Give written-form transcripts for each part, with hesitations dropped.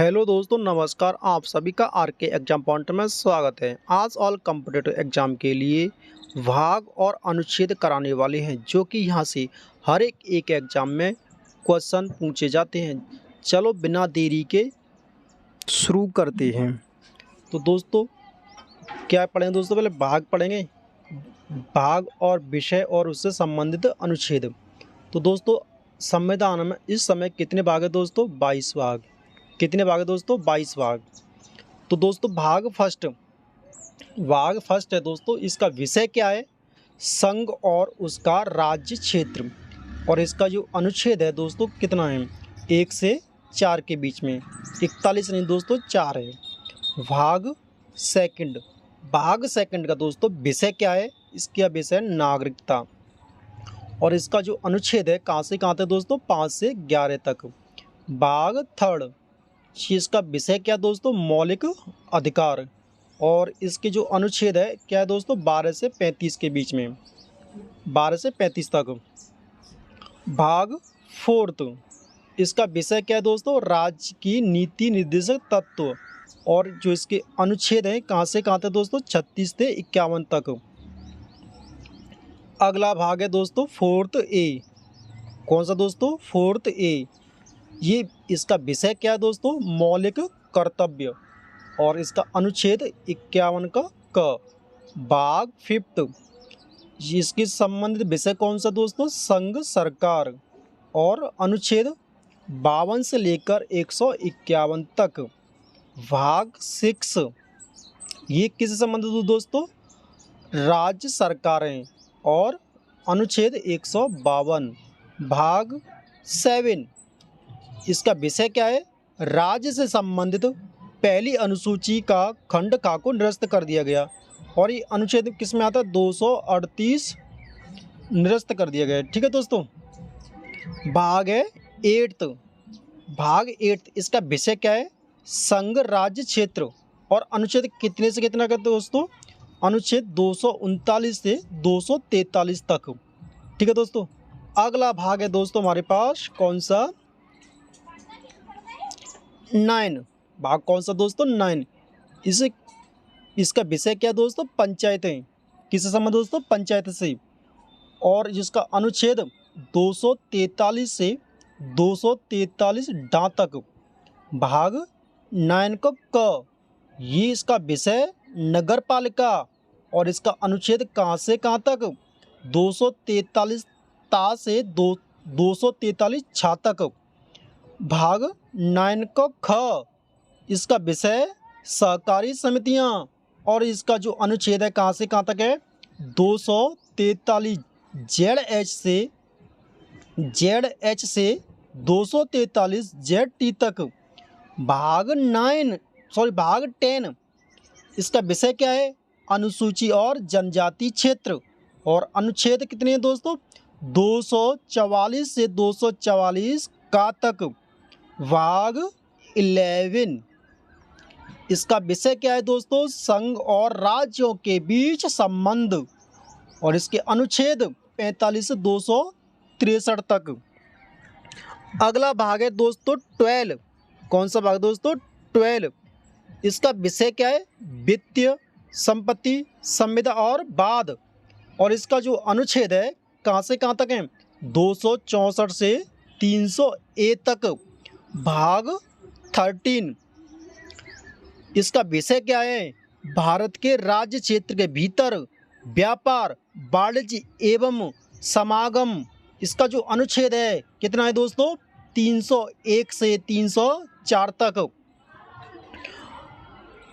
Hello दोस्तों, नमस्कार। आप सभी का आरके एग्जाम पॉइंट में स्वागत है। आज ऑल कॉम्पिटिटिव एग्जाम के लिए भाग और अनुच्छेद कराने वाले हैं, जो कि यहां से हर एक एग्जाम में क्वेश्चन पूछे जाते हैं। चलो बिना देरी के शुरू करते हैं। तो दोस्तों क्या पढ़ेंगे दोस्तों? पहले भाग पढ़ेंगे, भाग और विषय और उससे संबंधित अनुच्छेद। तो दोस्तों संविधान में इस समय कितने भाग है दोस्तों? 22 भाग। कितने भाग है दोस्तों? 22 भाग। तो दोस्तों भाग फर्स्ट है दोस्तों। इसका विषय क्या है? संघ और उसका राज्य क्षेत्र। और इसका जो अनुच्छेद है दोस्तों कितना है? 1 से 4 के बीच में, 41 नहीं दोस्तों, 4 है। भाग सेकंड का दोस्तों विषय क्या है? इसका विषय है नागरिकता। और इसका जो अनुच्छेद है कहाँ से कहाँ तक दोस्तों? 5 से 11 तक। भाग थर्ड, इसका विषय क्या दोस्तों? मौलिक अधिकार। और इसके जो अनुच्छेद है क्या है दोस्तों? 12 से 35 के बीच में, 12 से 35 तक। भाग फोर्थ, इसका विषय क्या है दोस्तों? राज्य की नीति निर्देशक तत्व। और जो इसके अनुच्छेद हैं कहाँ से कहाँ तक दोस्तों? 36 से 51 तक। अगला भाग है दोस्तों फोर्थ ए। कौन सा दोस्तों? फोर्थ ए। ये इसका विषय क्या है दोस्तों? मौलिक कर्तव्य। और इसका अनुच्छेद 51 का क। भाग फिफ्थ, इसके संबंधित विषय कौन सा दोस्तों? संघ सरकार। और अनुच्छेद 52 से लेकर 151 तक। भाग सिक्स, ये किससे संबंधित हो दोस्तों? राज्य सरकारें। और अनुच्छेद 152। भाग 7, इसका विषय क्या है? राज्य से संबंधित पहली अनुसूची का खंड का को निरस्त कर दिया गया। और ये अनुच्छेद किस में आता है? 238 निरस्त कर दिया गया है। ठीक है दोस्तों। भाग है एट्थ, इसका विषय क्या है? संघ राज्य क्षेत्र। और अनुच्छेद कितने से कितना का दोस्तों? अनुच्छेद 239 से 243 तक। ठीक है दोस्तों। अगला भाग है दोस्तों हमारे पास कौन सा? 9। भाग कौन सा दोस्तों? 9। इसका विषय क्या दोस्तों? पंचायतें। किससे संबंध दोस्तों? पंचायत से। और जिसका अनुच्छेद 243 से 243 डा तक। भाग 9 का क, ये इसका विषय नगर पालिका। और इसका अनुच्छेद कहाँ से कहाँ तक? 243 ता से 243 छा तक। भाग 9 का ख, इसका विषय सहकारी समितियां। और इसका जो अनुच्छेद है कहाँ से कहाँ तक है? 243 जेड से 243 जेड टी तक। भाग 10, इसका विषय क्या है? अनुसूची और जनजाति क्षेत्र। और अनुच्छेद कितने हैं दोस्तों? 244 से 244 का तक। भाग 11, इसका विषय क्या है दोस्तों? संघ और राज्यों के बीच संबंध। और इसके अनुच्छेद 45 से 263 तक। अगला भाग है दोस्तों 12। कौन सा भाग दोस्तों? 12, इसका विषय क्या है? वित्तीय, संपत्ति, संविदा और वाद। और इसका जो अनुच्छेद है कहाँ से कहाँ तक है? 264 से 300 ए तक। भाग 13, इसका विषय क्या है? भारत के राज्य क्षेत्र के भीतर व्यापार, वाणिज्य एवं समागम। इसका जो अनुच्छेद है कितना है दोस्तों? 301 से 304 तक।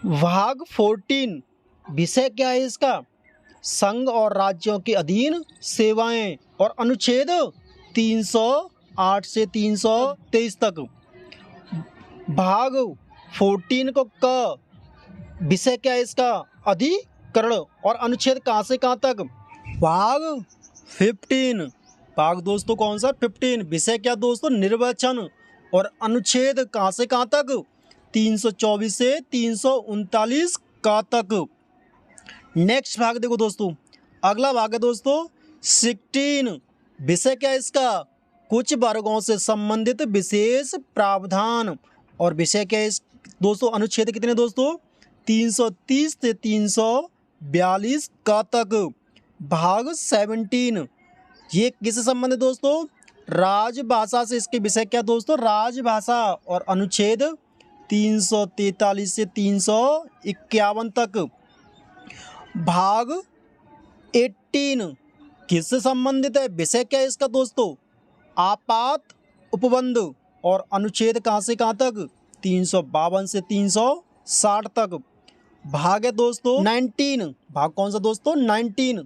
भाग 14, विषय क्या है इसका? संघ और राज्यों के अधीन सेवाएं। और अनुच्छेद 308 से 323 तक। भाग 14 को क, विषय क्या है इसका? अधिकरण। और अनुच्छेद कहाँ से कहाँ तक? भाग 15, भाग दोस्तों कौन सा? 15, विषय क्या दोस्तों? निर्वाचन। और अनुच्छेद कहाँ से कहाँ तक? 324 से 339 का तक। नेक्स्ट भाग देखो दोस्तों, अगला भाग है दोस्तों 16। विषय क्या है इसका? कुछ वर्गों से संबंधित विशेष प्रावधान। और विषय क्या है इस दोस्तों, अनुच्छेद कितने दोस्तों, 330 से 342 का तक। भाग 17 ये किससे संबंध है दोस्तों, राजभाषा से। इसके विषय क्या दोस्तों, राजभाषा। और अनुच्छेद 343 से 351 तक। भाग 18 किससे संबंधित है, विषय क्या है इसका दोस्तों, आपात उपबंध। और अनुच्छेद कहाँ से कहाँ तक, 352 से 360 तक। भाग है दोस्तों 19, भाग कौन सा दोस्तों, 19।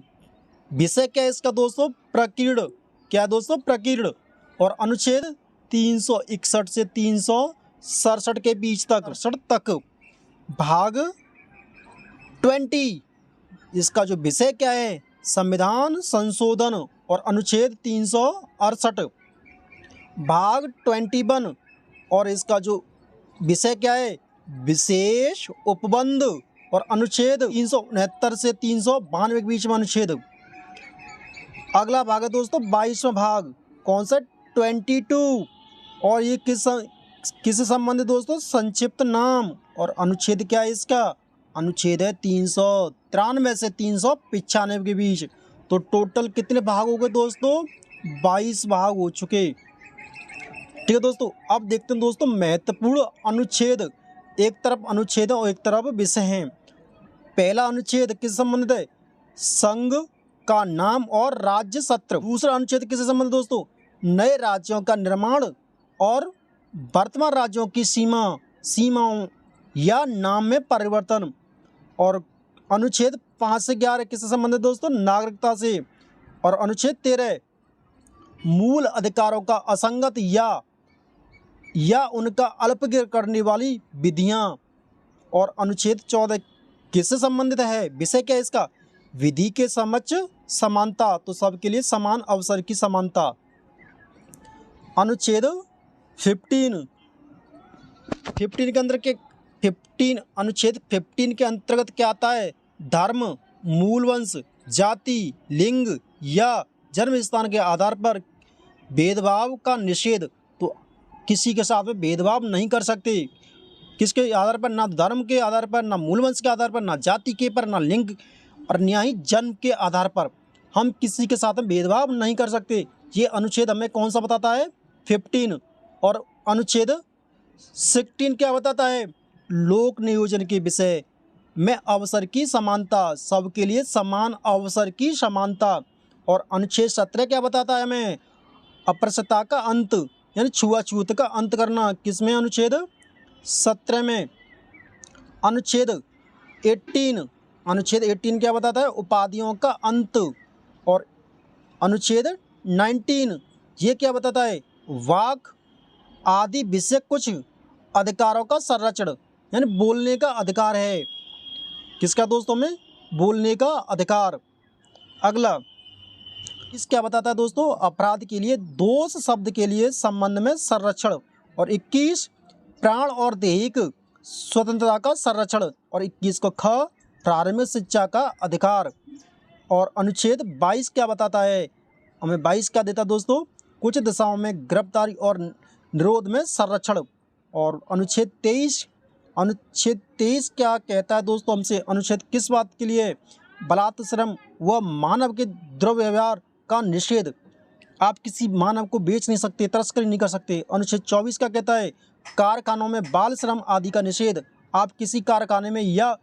विषय क्या है इसका दोस्तों, प्रकीर्ण। क्या दोस्तों, प्रकीर्ण। और अनुच्छेद 361 से 367 के बीच तक। भाग 20 इसका जो विषय क्या है, संविधान संशोधन। और अनुच्छेद 368। भाग 21 और इसका जो विषय क्या है, विशेष उपबंध। और अनुच्छेद 369 से 392 के बीच में अनुच्छेद। अगला भाग है दोस्तों 22वां भाग, कौन सा, 22। और ये किससे संबंधित दोस्तों, संक्षिप्त नाम। और अनुच्छेद क्या है इसका, अनुच्छेद है 393 से 395 के बीच। तो टोटल कितने भाग हो गए दोस्तों, 22 भाग हो चुके। ठीक है दोस्तों, अब देखते हैं दोस्तों महत्वपूर्ण अनुच्छेद। एक तरफ अनुच्छेद है और एक तरफ विषय है। पहला अनुच्छेद किससे संबंधित है, संघ का नाम और राज्य सत्र। दूसरा अनुच्छेद किससे संबंधित दोस्तों, नए राज्यों का निर्माण और वर्तमान राज्यों की सीमाओं या नाम में परिवर्तन। और अनुच्छेद 5 से 11 किससे संबंधित दोस्तों, नागरिकता से। और अनुच्छेद 13 मूल अधिकारों का असंगत या उनका अल्पगिर करने वाली विधियां। और अनुच्छेद 14 किससे संबंधित है, विषय क्या है इसका, विधि के समक्ष समानता, तो सबके लिए समान अवसर की समानता। अनुच्छेद 15 के अंदर के 15 अनुच्छेद 15 के अंतर्गत क्या आता है, धर्म, मूल वंश, जाति, लिंग या जन्म स्थान के आधार पर भेदभाव का निषेध। तो किसी के साथ में भेदभाव नहीं कर सकते, किसके आधार पर, ना धर्म के आधार पर, ना मूल वंश के आधार पर, ना जाति के पर, ना लिंग और ना ही जन्म के आधार पर हम किसी के साथ में भेदभाव नहीं कर सकते। ये अनुच्छेद हमें कौन सा बताता है, 15। और अनुच्छेद 16 क्या बताता है, लोक नियोजन के विषय में अवसर की समानता, सबके लिए समान अवसर की समानता। और अनुच्छेद 17 क्या बताता है हमें, अस्पृश्यता का अंत यानी छुआछूत का अंत करना। किसमें, अनुच्छेद 17 में। अनुच्छेद 18 क्या बताता है, उपाधियों का अंत। और अनुच्छेद 19 ये क्या बताता है, वाक आदि विषय कुछ अधिकारों का संरक्षण, यानी बोलने का अधिकार है। किसका दोस्तों में, बोलने का अधिकार। अगला इस क्या बताता है दोस्तों, अपराध के लिए दोष शब्द के लिए संबंध में संरक्षण। और 21 प्राण और दैहिक स्वतंत्रता का संरक्षण। और 21 को ख, प्रारंभिक शिक्षा का अधिकार। और अनुच्छेद 22 क्या बताता है हमें, 22 क्या देता है दोस्तों, कुछ दिशाओं में गिरफ्तारी और निरोध में संरक्षण। और अनुच्छेद 23 क्या कहता है दोस्तों हमसे, अनुच्छेद किस बात के लिए, बलात्कार, श्रम व मानव के दुर्व्यवहार का निषेध। आप किसी मानव को बेच नहीं सकते, तस्करी नहीं कर सकते। अनुच्छेद 24 क्या कहता है, कारखानों में बाल श्रम आदि का निषेध। आप किसी कारखाने में या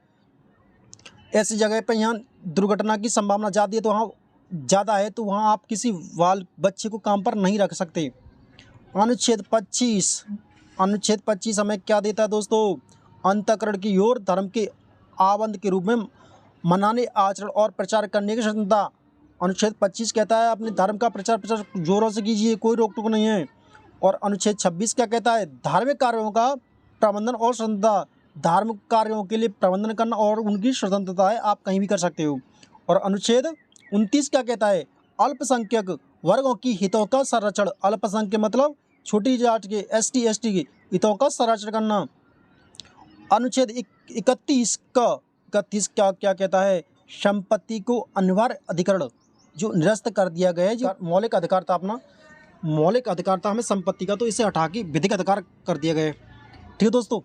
ऐसी जगह पर यहाँ दुर्घटना की संभावना ज़्यादा है तो वहाँ आप किसी बच्चे को काम पर नहीं रख सकते। अनुच्छेद 25 हमें क्या देता है दोस्तों, अंतःकरण की ओर धर्म के आबंध के रूप में मनाने, आचरण और प्रचार करने की स्वतंत्रता। अनुच्छेद 25 कहता है अपने धर्म का प्रचार जोरों से कीजिए, कोई रोक टोक नहीं है। और अनुच्छेद 26 क्या कहता है, धार्मिक कार्यों का प्रबंधन और स्वतंत्रता, धार्मिक कार्यों के लिए प्रबंधन करना और उनकी स्वतंत्रता है, आप कहीं भी कर सकते हो। और अनुच्छेद 29 क्या कहता है, अल्पसंख्यक वर्गों की हितों का संरक्षण। अल्पसंख्यक मतलब छोटी जात के, ST के हितों का संरक्षण करना। अनुच्छेद 31 क्या कहता है, संपत्ति को अनिवार्य अधिकरण जो निरस्त कर दिया गया है, जो मौलिक अधिकार था हमें संपत्ति का, तो इसे हटा के विधिक अधिकार कर दिया गया है। ठीक है दोस्तों।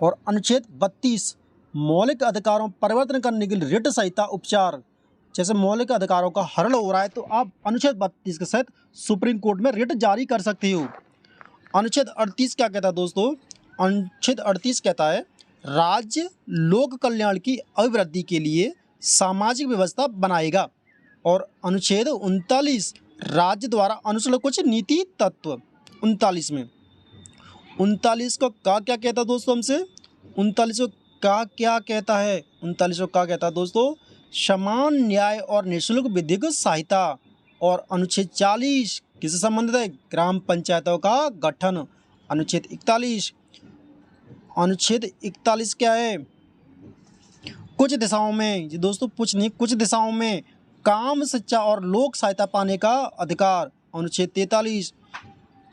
और अनुच्छेद 32 मौलिक अधिकारों परिवर्तन करने के लिए रिट संहिता उपचार। जैसे मौलिक अधिकारों का हरण हो रहा है तो आप अनुच्छेद 32 के तहत सुप्रीम कोर्ट में रिट जारी कर सकती हो। अनुच्छेद 38 क्या कहता है दोस्तों? अनुच्छेद 38 कहता है राज्य लोक कल्याण की अभिवृद्धि के लिए सामाजिक व्यवस्था बनाएगा। और अनुच्छेद 39 राज्य द्वारा अनुसूचित कुछ नीति तत्व। 39 में 39 को क्या कहता है दोस्तों हमसे? 39 को क्या कहता है? 39 को क्या कहता है दोस्तों? समान न्याय और निःशुल्क विधिक सहायता। और अनुच्छेद 40 किससे संबंधित है? ग्राम पंचायतों का गठन। अनुच्छेद 41 क्या है? कुछ दिशाओं में, ये दोस्तों कुछ नहीं, कुछ दिशाओं में काम, शिक्षा और लोक सहायता पाने का अधिकार। अनुच्छेद 43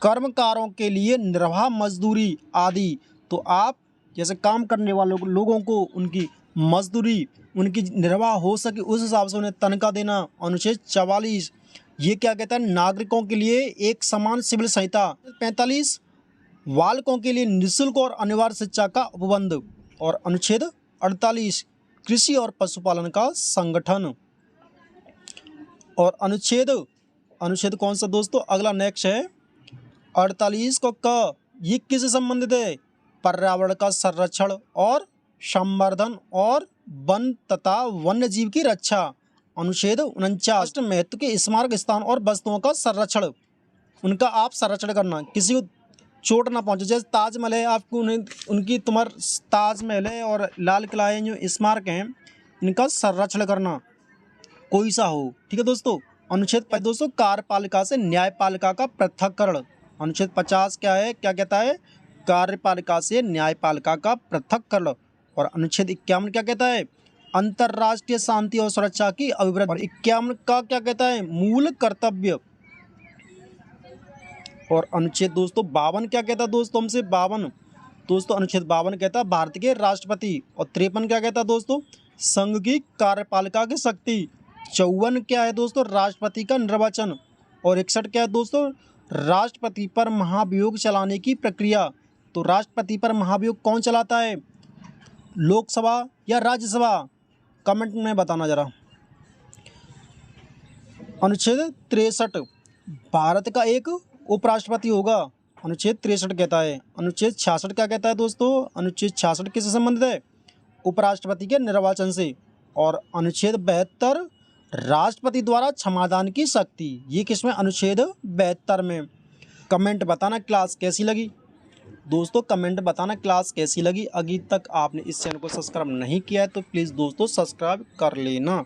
कर्मकारों के लिए निर्वाह मजदूरी आदि। तो आप जैसे काम करने वालों लोगों को उनकी मजदूरी, उनकी निर्वाह हो सके उस हिसाब से उन्हें तनख्वाह देना। अनुच्छेद 44 ये क्या कहता है? नागरिकों के लिए एक समान सिविल संहिता। 45 बालकों के लिए निःशुल्क और अनिवार्य शिक्षा का उपबंध। और अनुच्छेद 48 कृषि और पशुपालन का संगठन। और अनुच्छेद कौन सा दोस्तों? अगला नेक्स्ट है 48 को क, ये किससे संबंधित है? पर्यावरण का संरक्षण और संवर्धन और वन तथा वन्य जीव की रक्षा। अनुच्छेद 49 महत्व के स्मारक स्थान और वस्तुओं का संरक्षण, उनका आप संरक्षण करना, किसी को चोट ना पहुंचे। जैसे ताजमहल है, आपको उनकी ताजमहल है और लाल किला है, जो स्मारक हैं इनका संरक्षण करना कोई सा हो। ठीक है दोस्तों। अनुच्छेद 5 दोस्तों कार्यपालिका से न्यायपालिका का पृथक्करण। अनुच्छेद 50 क्या है? क्या कहता है? कार्यपालिका से न्यायपालिका का पृथक्करण। और अनुच्छेद 51 क्या कहता है? अंतर्राष्ट्रीय शांति और सुरक्षा की अभिवृद्धि। और 51 का क्या कहता है? मूल कर्तव्य। और अनुच्छेद दोस्तों 52 क्या कहता है दोस्तों हमसे? 52 दोस्तों अनुच्छेद 52 कहता है भारत के राष्ट्रपति। और 53 क्या कहता है दोस्तों? संघ की कार्यपालिका की शक्ति। 54 क्या है दोस्तों? राष्ट्रपति का निर्वाचन। और 61 क्या है दोस्तों? राष्ट्रपति पर महाभियोग चलाने की प्रक्रिया। तो राष्ट्रपति पर महाभियोग कौन चलाता है? लोकसभा या राज्यसभा? कमेंट में बताना जरा। अनुच्छेद 63 भारत का एक उपराष्ट्रपति होगा। अनुच्छेद 63 कहता है। अनुच्छेद 66 क्या कहता है दोस्तों? अनुच्छेद 66 किससे संबंधित है? उपराष्ट्रपति के निर्वाचन से। और अनुच्छेद 72 राष्ट्रपति द्वारा क्षमादान की शक्ति। ये किसमें? अनुच्छेद 72 में। कमेंट बताना क्लास कैसी लगी दोस्तों, कमेंट बताना क्लास कैसी लगी। अभी तक आपने इस चैनल को सब्सक्राइब नहीं किया है तो प्लीज़ दोस्तों सब्सक्राइब कर लेना।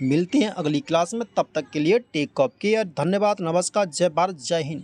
मिलते हैं अगली क्लास में, तब तक के लिए टेक केयर। धन्यवाद, नमस्कार, जय भारत, जय हिंद।